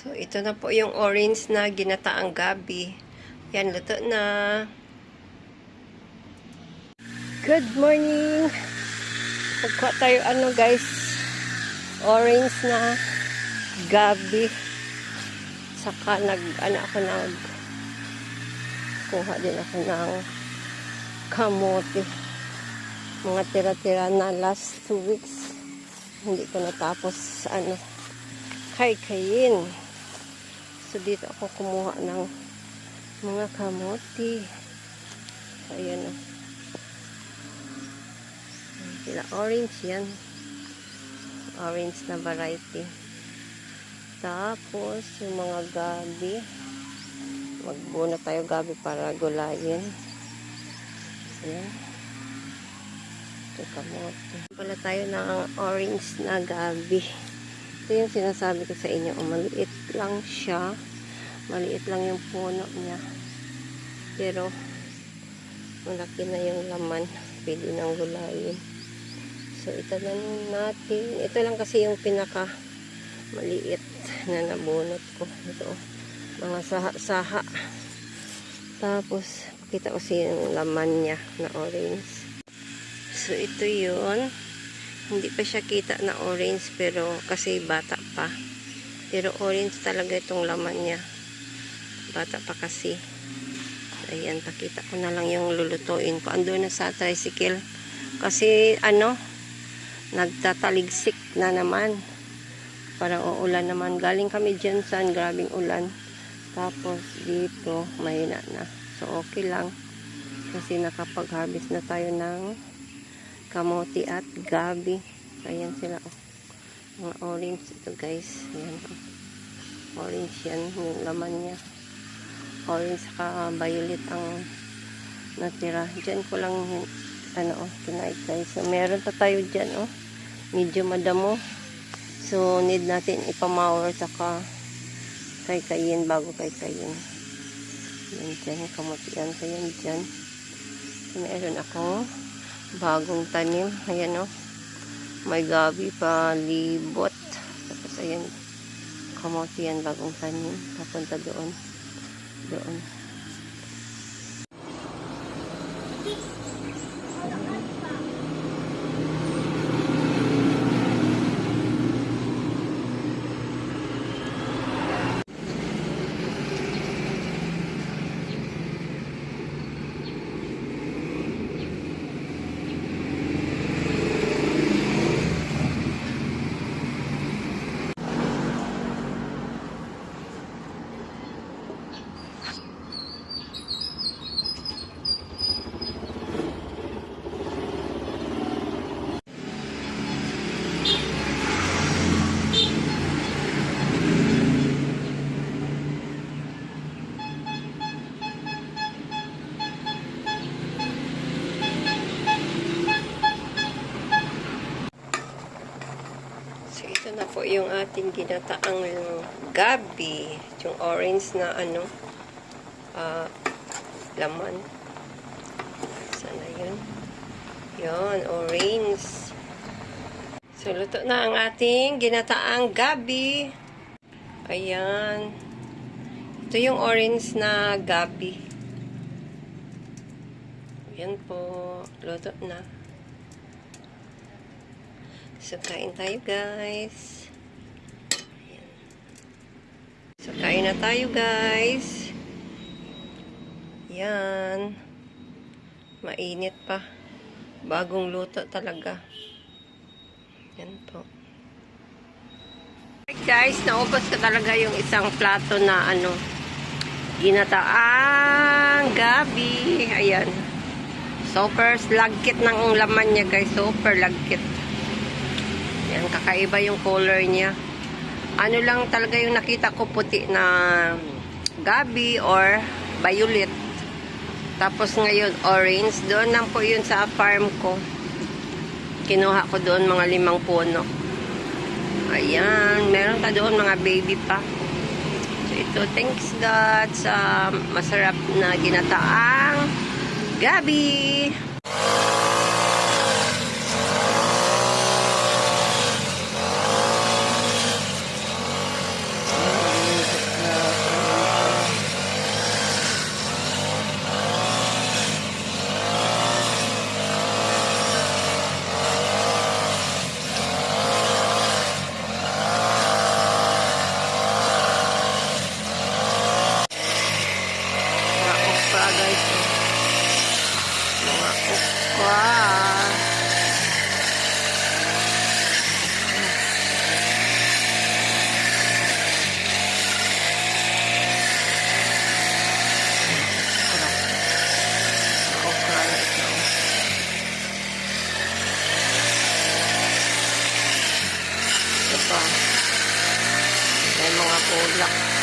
So, ito na po yung orange na ginataang gabi. Yan, luto na. Good morning! Pagkuha tayo, guys, orange na gabi. Saka kuha din ako ng kamote. Mga tira-tira na last 2 weeks. Hindi ko natapos, kayin. So, dito ako kumuha ng mga kamote. So, ayan o. Sila orange yan. Orange na variety. Tapos, yung mga gabi. Magbuo na tayo gabi para gulayin. Ayan. Ito kamote. Pala tayo ng orange na gabi. Ito yung sinasabi ko sa inyo. Maliit lang siya. Maliit lang yung puno niya. Pero, malaki na yung laman. Pwede nang gulayin. So, ito na natin. Ito lang kasi yung pinaka maliit na nabunot ko. Ito, mga saha-saha. Tapos, kita ko siya yung laman niya na orange. So, ito yun. Hindi pa siya kita na orange pero kasi bata pa. Pero orange talaga itong laman niya. Bata pa kasi. Ayan, pakita ko na lang yung lulutuin ko. Ando na sa tricycle. Kasi nagtataligsik na naman. Parang uulan naman. Galing kami dyan sa grabing ulan. Tapos dito, mahina na. So, okay lang. Kasi nakapag-harvest na tayo ng kamote at gabi. Ayan sila. Mga orange ito, guys. Ayan. Orange yan. Yung laman niya. Orange saka violet ang natira. Diyan ko lang tonight, guys. So, meron pa tayo dyan, medyo madamo. So, need natin ipamawer saka kaykayin bago kaykayin. Yan dyan. Kamote yan. So, yan dyan. So, meron ako bagong tanim. Ayan may gabi pa libot. Tapos ayan kamote yan, bagong tanim. Papunta doon. Ito na po yung ating ginataang gabi. Yung orange na laman. Sana yun. Yun, orange. So, luto na ang ating ginataang gabi. Ayan. Ito yung orange na gabi. Ayan po. Luto na. So, kain tayo, guys. Ayan. So, kain na tayo, guys. Yan. Mainit pa. Bagong luto talaga. Yan po. Alright, guys. Naubos ko talaga yung isang plato na ginataang gabi. Ayan. Super lagkit ng laman niya, guys. Super lagkit. Yan, kakaiba yung color niya. Ano lang talaga yung nakita ko, puti na gabi or violet. Tapos ngayon, orange. Doon lang po yun sa farm ko. Kinuha ko doon mga 5 puno. Ayan, meron ka doon mga baby pa. So ito, thanks God sa masarap na ginataang gabi. Bulaklak.